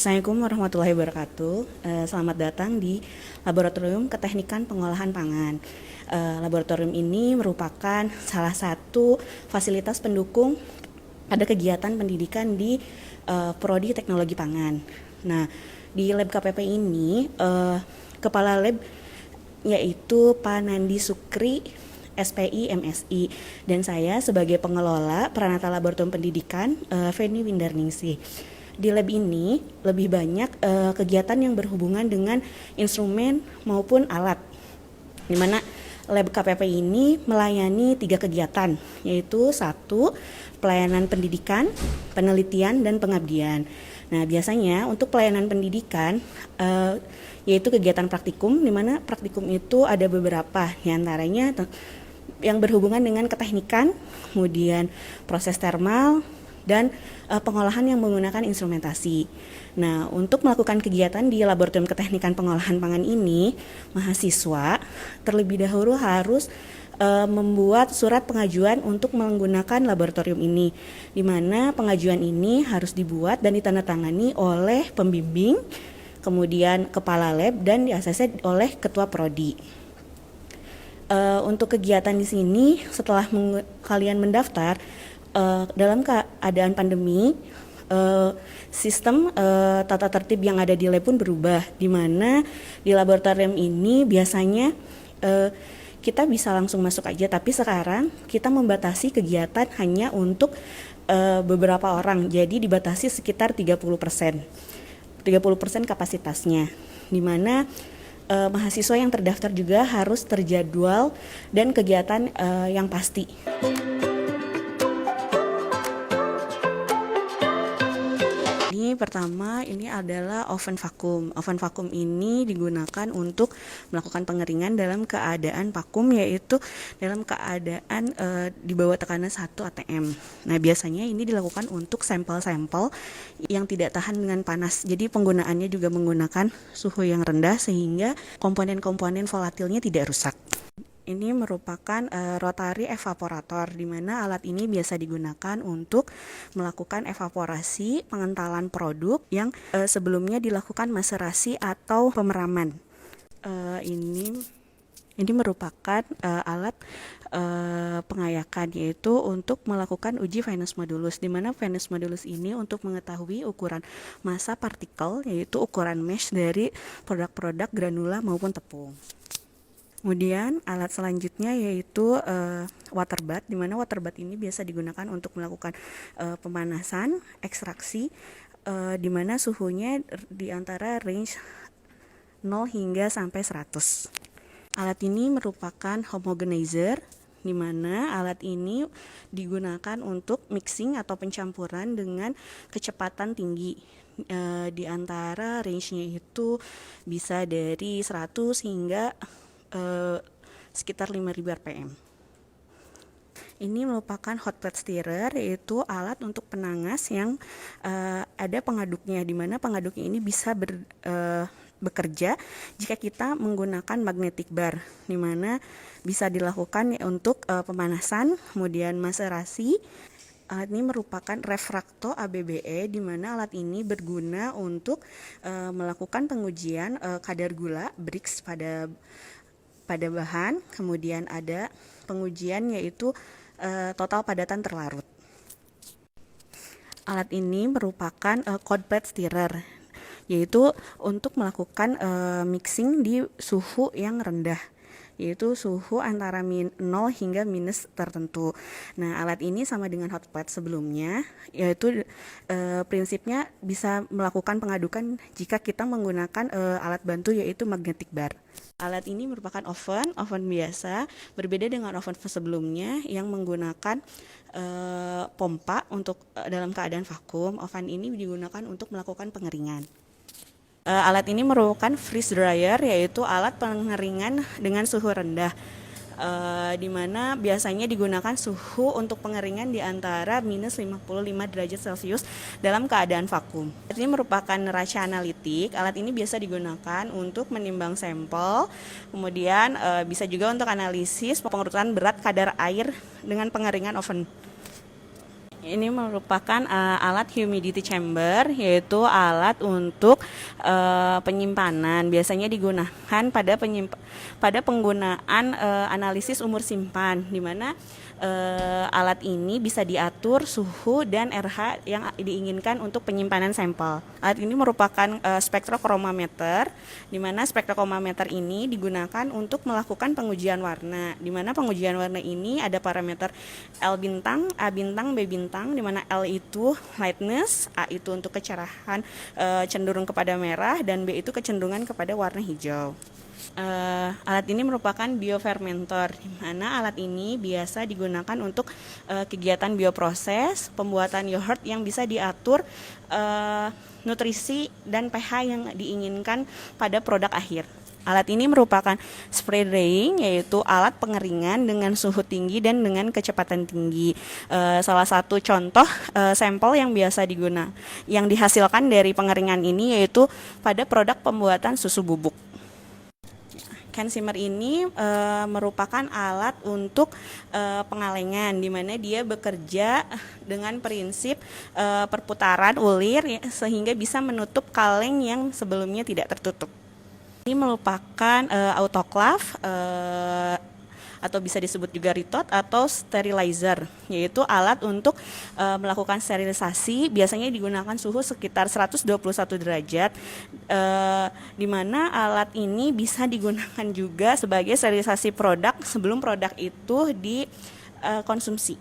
Assalamualaikum warahmatullahi wabarakatuh. Selamat datang di Laboratorium Keteknikan Pengolahan Pangan. Laboratorium ini merupakan salah satu fasilitas pendukung pada kegiatan pendidikan di Prodi Teknologi Pangan. Nah, di Lab KPP ini, Kepala Lab yaitu Pak Nandi Sukri, SPI, MSI, dan saya sebagai pengelola Pranata Laboratorium Pendidikan, Feni Windarningsih. Di lab ini lebih banyak kegiatan yang berhubungan dengan instrumen maupun alat, di mana lab KPP ini melayani 3 kegiatan, yaitu 1, pelayanan pendidikan, penelitian, dan pengabdian. Nah, biasanya untuk pelayanan pendidikan yaitu kegiatan praktikum, di mana praktikum itu ada beberapa, diantaranya yang berhubungan dengan keteknikan, kemudian proses termal, dan pengolahan yang menggunakan instrumentasi. Nah, untuk melakukan kegiatan di Laboratorium Keteknikan Pengolahan Pangan ini, mahasiswa terlebih dahulu harus membuat surat pengajuan untuk menggunakan laboratorium ini, di mana pengajuan ini harus dibuat dan ditandatangani oleh pembimbing, kemudian kepala lab, dan di-ACC oleh ketua prodi. Untuk kegiatan di sini, setelah kalian mendaftar, dalam keadaan pandemi, sistem tata tertib yang ada di lab pun berubah, di mana di laboratorium ini biasanya kita bisa langsung masuk aja, tapi sekarang kita membatasi kegiatan hanya untuk beberapa orang, jadi dibatasi sekitar 30% kapasitasnya, di mana mahasiswa yang terdaftar juga harus terjadwal dan kegiatan yang pasti. Pertama, ini adalah oven vakum. Oven vakum ini digunakan untuk melakukan pengeringan dalam keadaan vakum, yaitu dalam keadaan di bawah tekanan 1 atm. Nah, biasanya ini dilakukan untuk sampel-sampel yang tidak tahan dengan panas. Jadi penggunaannya juga menggunakan suhu yang rendah sehingga komponen-komponen volatilnya tidak rusak. Ini merupakan rotary evaporator, di mana alat ini biasa digunakan untuk melakukan evaporasi pengentalan produk yang sebelumnya dilakukan maserasi atau pemeraman. Ini merupakan alat pengayakan, yaitu untuk melakukan uji Venus modulus, di mana Venus modulus ini untuk mengetahui ukuran massa partikel, yaitu ukuran mesh dari produk-produk granula maupun tepung. Kemudian alat selanjutnya yaitu water bath, di mana water bath ini biasa digunakan untuk melakukan pemanasan, ekstraksi, di mana suhunya di antara range 0 hingga sampai 100. Alat ini merupakan homogenizer, di mana alat ini digunakan untuk mixing atau pencampuran dengan kecepatan tinggi. Di antara range-nya itu bisa dari 100 hingga sekitar 5000 rpm. Ini merupakan hot plate stirrer, yaitu alat untuk penangas yang ada pengaduknya, di mana pengaduknya ini bisa bekerja jika kita menggunakan magnetic bar, di mana bisa dilakukan untuk pemanasan, kemudian maserasi. Alat ini merupakan refrakto ABBE, di mana alat ini berguna untuk melakukan pengujian kadar gula Brix pada bahan, kemudian ada pengujian yaitu total padatan terlarut. Alat ini merupakan cold plate stirrer, yaitu untuk melakukan mixing di suhu yang rendah, yaitu suhu antara 0 hingga minus tertentu. Nah, alat ini sama dengan hot plate sebelumnya, yaitu prinsipnya bisa melakukan pengadukan jika kita menggunakan alat bantu yaitu magnetic bar. Alat ini merupakan oven biasa, berbeda dengan oven sebelumnya yang menggunakan pompa untuk dalam keadaan vakum. Oven ini digunakan untuk melakukan pengeringan. Alat ini merupakan freeze dryer, yaitu alat pengeringan dengan suhu rendah, di mana biasanya digunakan suhu untuk pengeringan di antara minus 55 derajat Celcius dalam keadaan vakum. Ini merupakan neraca analitik. Alat ini biasa digunakan untuk menimbang sampel, kemudian bisa juga untuk analisis pengurutan berat kadar air dengan pengeringan oven. Ini merupakan alat humidity chamber, yaitu alat untuk penyimpanan. Biasanya digunakan pada penggunaan analisis umur simpan, di mana alat ini bisa diatur suhu dan RH yang diinginkan untuk penyimpanan sampel. Alat ini merupakan spektrochromometer, di mana spektrochromometer ini digunakan untuk melakukan pengujian warna. Di mana pengujian warna ini ada parameter L bintang, A bintang, B bintang, di mana L itu lightness, A itu untuk kecerahan cenderung kepada merah, dan B itu kecenderungan kepada warna hijau. Alat ini merupakan biofermentor, di mana alat ini biasa digunakan untuk kegiatan bioproses, pembuatan yogurt yang bisa diatur nutrisi dan pH yang diinginkan pada produk akhir. Alat ini merupakan spray drying, yaitu alat pengeringan dengan suhu tinggi dan dengan kecepatan tinggi. Salah satu contoh sampel yang biasa yang dihasilkan dari pengeringan ini yaitu pada produk pembuatan susu bubuk. Can simmer ini merupakan alat untuk pengalengan, di mana dia bekerja dengan prinsip perputaran ulir sehingga bisa menutup kaleng yang sebelumnya tidak tertutup. Ini merupakan autoclave atau bisa disebut juga ritot atau sterilizer, yaitu alat untuk melakukan sterilisasi. Biasanya digunakan suhu sekitar 121 derajat, di mana alat ini bisa digunakan juga sebagai sterilisasi produk sebelum produk itu dikonsumsi.